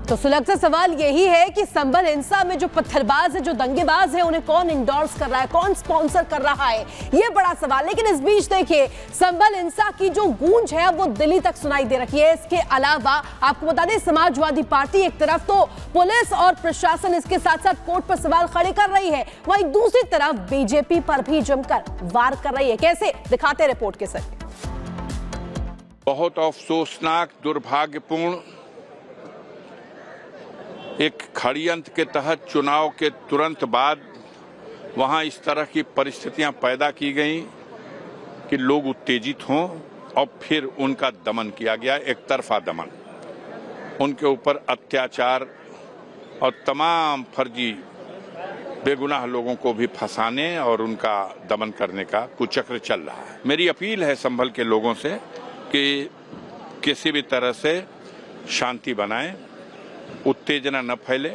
तो सुलगता सवाल यही है कि संभल हिंसा में जो पत्थरबाज है, जो दंगेबाज है, उन्हें कौन इंडोर्स कर रहा है, कौन स्पॉन्सर कर रहा है, ये बड़ा सवाल। लेकिन इस बीच देखिए, संभल हिंसा की जो गूंज है वो दिल्ली तक सुनाई दे रही है। इसके अलावा आपको बता दें, समाजवादी पार्टी एक तरफ तो पुलिस और प्रशासन इसके साथ साथ कोर्ट पर सवाल खड़े कर रही है, वहीं दूसरी तरफ बीजेपी पर भी जमकर वार कर रही है। कैसे, दिखाते रिपोर्ट के जरिए। बहुत अफसोसनाक, दुर्भाग्यपूर्ण एक षड्यंत्र के तहत चुनाव के तुरंत बाद वहां इस तरह की परिस्थितियां पैदा की गई कि लोग उत्तेजित हों और फिर उनका दमन किया गया, एक तरफा दमन। उनके ऊपर अत्याचार और तमाम फर्जी बेगुनाह लोगों को भी फंसाने और उनका दमन करने का कुचक्र चल रहा है। मेरी अपील है संभल के लोगों से कि किसी भी तरह से शांति बनाएं, उत्तेजना न फैले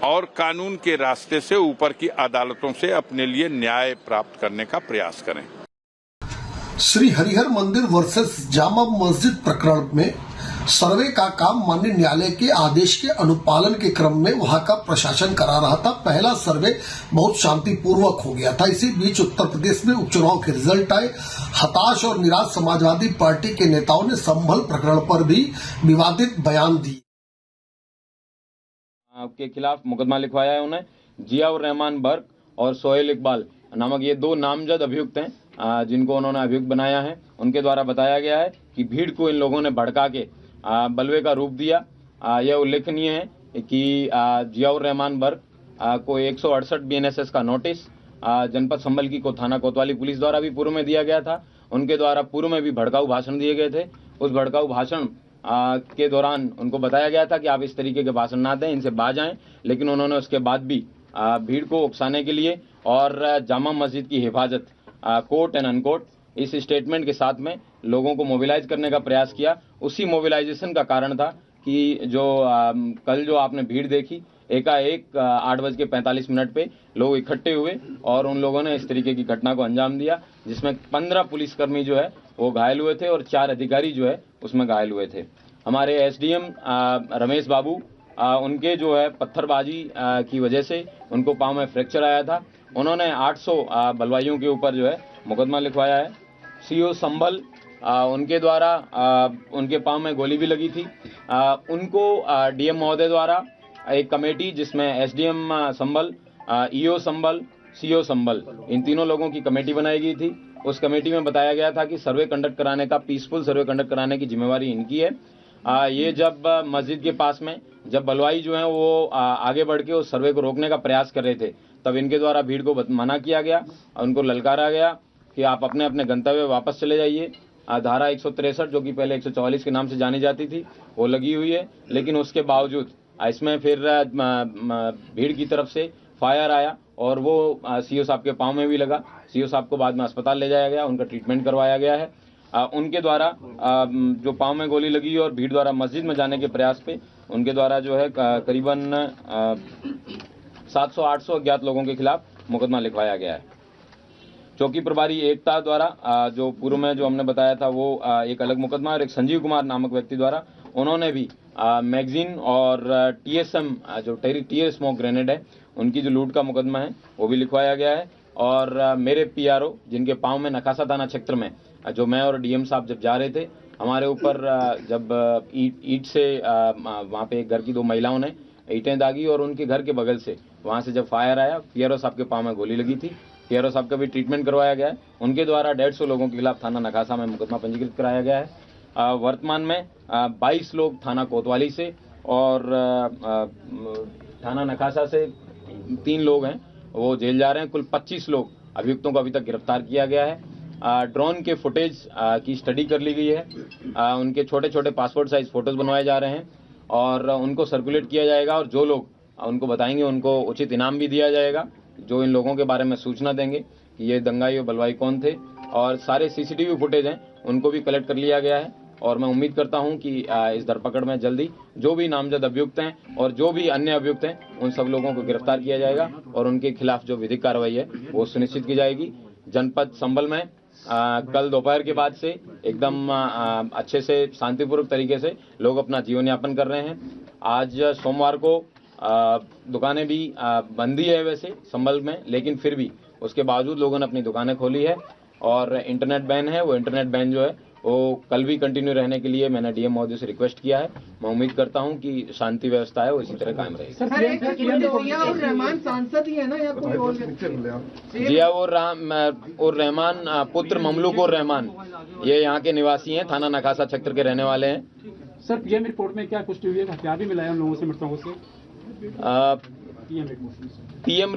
और कानून के रास्ते से ऊपर की अदालतों से अपने लिए न्याय प्राप्त करने का प्रयास करें। श्री हरिहर मंदिर वर्सेस जामा मस्जिद प्रकरण में सर्वे का काम माननीय न्यायालय के आदेश के अनुपालन के क्रम में वहां का प्रशासन करा रहा था। पहला सर्वे बहुत शांतिपूर्वक हो गया था। इसी बीच उत्तर प्रदेश में उपचुनाव के रिजल्ट आए। हताश और निराश समाजवादी पार्टी के नेताओं ने संभल प्रकरण पर भी विवादित बयान दिए। के खिलाफ मुकदमा लिखवाया है उन्हें। जियाउर रहमान बर्क और सोहेल इकबाल नामक ये दो नामजद अभियुक्त हैं जिनको उन्होंने अभियुक्त बनाया है। उनके द्वारा बताया गया है कि भीड़ को इन लोगों ने भड़का के बलवे का रूप दिया। यह उल्लेखनीय है कि जियाउर रहमान बर्क को 168 BNSS का नोटिस जनपद संभल की थाना कोतवाली पुलिस द्वारा भी पूर्व में दिया गया था। उनके द्वारा पूर्व में भी भड़काऊ भाषण दिए गए थे। उस भड़काऊ भाषण के दौरान उनको बताया गया था कि आप इस तरीके के भाषण ना दें, इनसे बाज आएं, लेकिन उन्होंने उसके बाद भी भीड़ को उकसाने के लिए और जामा मस्जिद की हिफाजत कोर्ट एंड अनकोर्ट इस स्टेटमेंट के साथ में लोगों को मोबिलाइज करने का प्रयास किया। उसी मोबिलाइजेशन का कारण था कि जो कल जो आपने भीड़ देखी, एकाएक 8:45 पे लोग इकट्ठे हुए और उन लोगों ने इस तरीके की घटना को अंजाम दिया, जिसमें 15 पुलिसकर्मी जो है वो घायल हुए थे और 4 अधिकारी जो है उसमें घायल हुए थे। हमारे SDM रमेश बाबू उनके जो है पत्थरबाजी की वजह से उनको पांव में फ्रैक्चर आया था। उन्होंने 800 बलवाइयों के ऊपर जो है मुकदमा लिखवाया है। CO संभल उनके द्वारा उनके पांव में गोली भी लगी थी। उनको DM महोदय द्वारा एक कमेटी जिसमें SDM संभल, EO संभल, CO संभल, इन तीनों लोगों की कमेटी बनाई गई थी। उस कमेटी में बताया गया था कि सर्वे कंडक्ट कराने का, पीसफुल सर्वे कंडक्ट कराने की जिम्मेवारी इनकी है। ये जब मस्जिद के पास में जब बलवाई जो है वो आगे बढ़ के उस सर्वे को रोकने का प्रयास कर रहे थे, तब इनके द्वारा भीड़ को मना किया गया, उनको ललकारा गया कि आप अपने अपने गंतव्य वापस चले जाइए। धारा 163 जो कि पहले 144 के नाम से जानी जाती थी वो लगी हुई है, लेकिन उसके बावजूद इसमें फिर भीड़ की तरफ से फायर आया और वो CO साहब के पांव में भी लगा। CO साहब को बाद में अस्पताल ले जाया गया, उनका ट्रीटमेंट करवाया गया है। उनके द्वारा जो पांव में गोली लगी और भीड़ द्वारा मस्जिद में जाने के प्रयास पे उनके द्वारा जो है करीबन 700-800 अज्ञात लोगों के खिलाफ मुकदमा लिखवाया गया है। चौकी प्रभारी एकता द्वारा जो पूर्व में जो हमने बताया था वो एक अलग मुकदमा, और एक संजीव कुमार नामक व्यक्ति द्वारा उन्होंने भी मैगजीन और TSM जो टीयर स्मोक ग्रेनेड है उनकी जो लूट का मुकदमा है वो भी लिखवाया गया है। और मेरे PRO जिनके पांव में नकासा थाना क्षेत्र में जो मैं और DM साहब जब जा रहे थे, हमारे ऊपर जब ईट से वहाँ पे एक घर की 2 महिलाओं ने ईंटें दागी और उनके घर के बगल से वहाँ से जब फायर आया, PRO साहब के पांव में गोली लगी थी। PRO साहब का भी ट्रीटमेंट करवाया गया है। उनके द्वारा 150 लोगों के खिलाफ थाना नकासा में मुकदमा पंजीकृत कराया गया है। वर्तमान में 22 लोग थाना कोतवाली से और थाना नकासा से 3 लोग हैं वो जेल जा रहे हैं। कुल 25 लोग अभियुक्तों को अभी तक गिरफ्तार किया गया है। ड्रोन के फुटेज की स्टडी कर ली गई है। उनके छोटे छोटे पासपोर्ट साइज फोटोज बनवाए जा रहे हैं और उनको सर्कुलेट किया जाएगा, और जो लोग उनको बताएंगे उनको उचित इनाम भी दिया जाएगा, जो इन लोगों के बारे में सूचना देंगे कि ये दंगाई और बलवाई कौन थे। और सारे CCTV फुटेज हैं उनको भी कलेक्ट कर लिया गया है और मैं उम्मीद करता हूं कि इस धरपकड़ में जल्दी जो भी नामजद अभियुक्त हैं और जो भी अन्य अभियुक्त हैं उन सब लोगों को गिरफ्तार किया जाएगा और उनके खिलाफ जो विधिक कार्रवाई है वो सुनिश्चित की जाएगी। जनपद संभल में कल दोपहर के बाद से एकदम अच्छे से शांतिपूर्वक तरीके से लोग अपना जीवन यापन कर रहे हैं। आज सोमवार को दुकानें भी बंद ही है वैसे संभल में, लेकिन फिर भी उसके बावजूद लोगों ने अपनी दुकानें खोली है और इंटरनेट बैन है। वो इंटरनेट बैन जो है वो कल भी कंटिन्यू रहने के लिए मैंने डीएम महोदय से रिक्वेस्ट किया है। मैं उम्मीद करता हूं कि शांति व्यवस्था है वो इसी तरह कायम रहेगी। जियाउर रहमान सांसद ही है ना या कोई और? जियाउर रहमान पुत्र ममलूकुर रहमान, ये यहाँ के निवासी हैं, थाना नखासा क्षेत्र के रहने वाले हैं। सर पीएम रिपोर्ट में क्या पुष्टि हुई है? हथियार भी मिला है उन लोगों से, मृतकों से? पीएम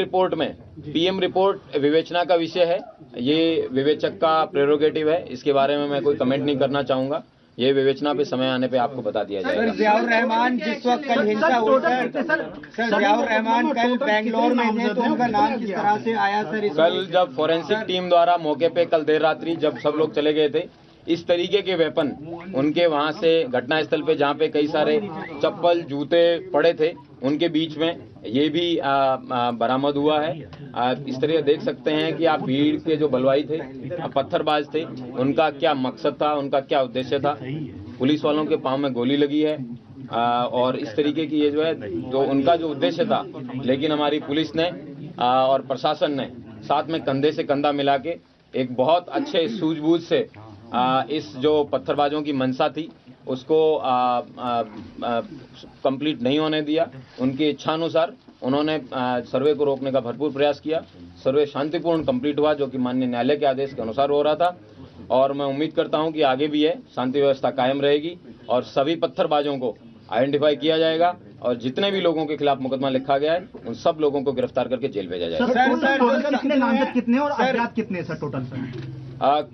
रिपोर्ट विवेचना का विषय है, ये विवेचक का प्रेरोगेटिव है, इसके बारे में मैं कोई कमेंट नहीं करना चाहूंगा। ये विवेचना पे समय आने पे आपको बता दिया जाएगा। सर जियाउर रहमान जिस वक्त कल हिंसा हुई सर जियाउर रहमान कल बेंगलोर में थे, तो उनका नाम किस तरह से आया सर? कल जब फोरेंसिक टीम द्वारा मौके पे कल देर रात्रि जब सब लोग चले गए थे, इस तरीके के वेपन उनके वहां से घटनास्थल पे जहां पे कई सारे चप्पल जूते पड़े थे उनके बीच में ये भी बरामद हुआ है। इस तरह देख सकते हैं कि आप भीड़ के जो बलवाई थे, पत्थरबाज थे, उनका क्या मकसद था, उनका क्या उद्देश्य था। पुलिस वालों के पांव में गोली लगी है और इस तरीके की ये जो है जो उनका जो उद्देश्य था, लेकिन हमारी पुलिस ने और प्रशासन ने साथ में कंधे से कंधा मिला के एक बहुत अच्छे सूझबूझ से इस जो पत्थरबाजों की मंशा थी उसको कंप्लीट नहीं होने दिया। उनकी इच्छानुसार उन्होंने सर्वे को रोकने का भरपूर प्रयास किया। सर्वे शांतिपूर्ण कंप्लीट हुआ, जो कि माननीय न्यायालय के आदेश के अनुसार हो रहा था और मैं उम्मीद करता हूं कि आगे भी है शांति व्यवस्था कायम रहेगी और सभी पत्थरबाजों को आइडेंटिफाई किया जाएगा और जितने भी लोगों के खिलाफ मुकदमा लिखा गया है उन सब लोगों को गिरफ्तार करके जेल भेजा जाएगा। कितने नामजद कितने और अपराध कितने सर टोटल सर?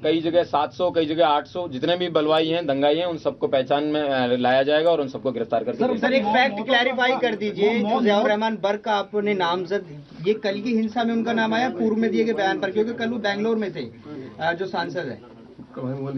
कई जगह 700, कई जगह 800, जितने भी बलवाई हैं, दंगाई हैं, उन सबको पहचान में लाया जाएगा और उन सबको गिरफ्तार करके सर एक फैक्ट क्लैरिफाई कर दीजिए, जो जियाउर रहमान बर्क का आपने नामजद, ये कल की हिंसा में उनका नाम आया पूर्व में दिए गए बयान पर, क्योंकि कल वो बेंगलोर में थे जो सांसद है।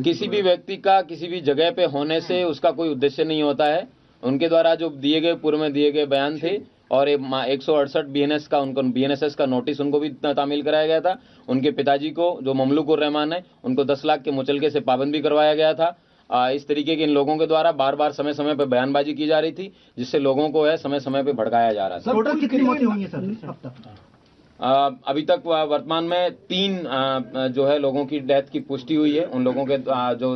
किसी भी व्यक्ति का किसी भी जगह पे होने से उसका कोई उद्देश्य नहीं होता है। उनके द्वारा जो दिए गए पूर्व में दिए गए बयान थे और 168 बीएनएस का उनको बीएनएसएस का नोटिस उनको भी तामील कराया गया था। उनके पिताजी को जो ममलूकुर रहमान है उनको 10 लाख के मुचलके से पाबंद भी करवाया गया था। इस तरीके के इन लोगों के द्वारा बार बार समय समय पर बयानबाजी की जा रही थी, जिससे लोगों को है समय समय पर भड़काया जा रहा था। टोटल कितनी मौतें हुई हैं सर अब तक? अभी तक वर्तमान में 3 जो है लोगों की डेथ की पुष्टि हुई है। उन लोगों के जो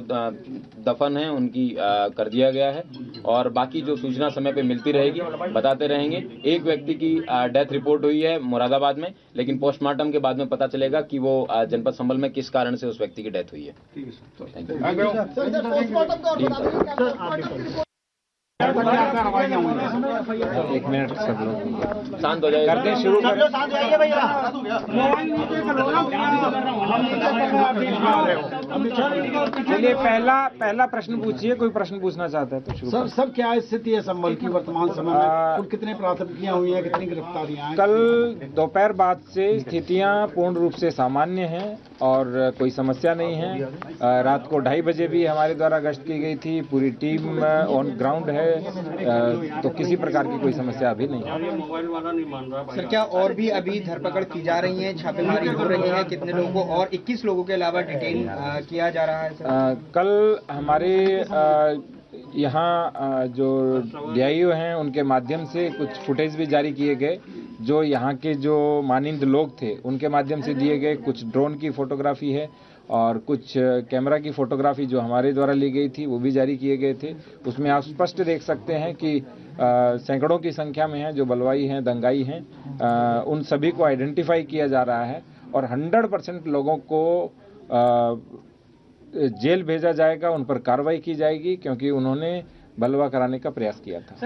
दफन है उनकी कर दिया गया है और बाकी जो सूचना समय पे मिलती रहेगी बताते रहेंगे। एक व्यक्ति की डेथ रिपोर्ट हुई है मुरादाबाद में, लेकिन पोस्टमार्टम के बाद में पता चलेगा कि वो जनपद संभल में किस कारण से उस व्यक्ति की डेथ हुई है। एक मिनट सब लोग शांत हो जाइए, करते शुरू कर। चलिए पहला प्रश्न पूछिए, कोई प्रश्न पूछना चाहता है तो शुरू। सर क्या स्थिति है संभल की वर्तमान समय में? कुल कितने प्राथमिकियां हुई हैं, कितनी गिरफ्तारियां हैं? कल दोपहर बाद से स्थितियां पूर्ण रूप से सामान्य हैं और कोई समस्या नहीं है। रात को 2:30 बजे भी हमारे द्वारा गश्त की गई थी, पूरी टीम ऑन ग्राउंड है, तो किसी प्रकार की कोई समस्या अभी नहीं है। सर क्या और भी अभी धरपकड़ की जा रही है, छापेमारी हो रही है? कितने लोगों को और 21 लोगों के अलावा डिटेन किया जा रहा है सर? कल हमारे यहाँ जो डीआईओ हैं उनके माध्यम से कुछ फुटेज भी जारी किए गए, जो यहाँ के जो मानिंद लोग थे उनके माध्यम से दिए गए। कुछ ड्रोन की फोटोग्राफी है और कुछ कैमरा की फोटोग्राफी जो हमारे द्वारा ली गई थी वो भी जारी किए गए थे। उसमें आप स्पष्ट देख सकते हैं कि सैकड़ों की संख्या में हैं जो बलवाई हैं, दंगाई हैं, उन सभी को आइडेंटिफाई किया जा रहा है और 100% लोगों को जेल भेजा जाएगा, उन पर कार्रवाई की जाएगी, क्योंकि उन्होंने बलवा कराने का प्रयास किया था।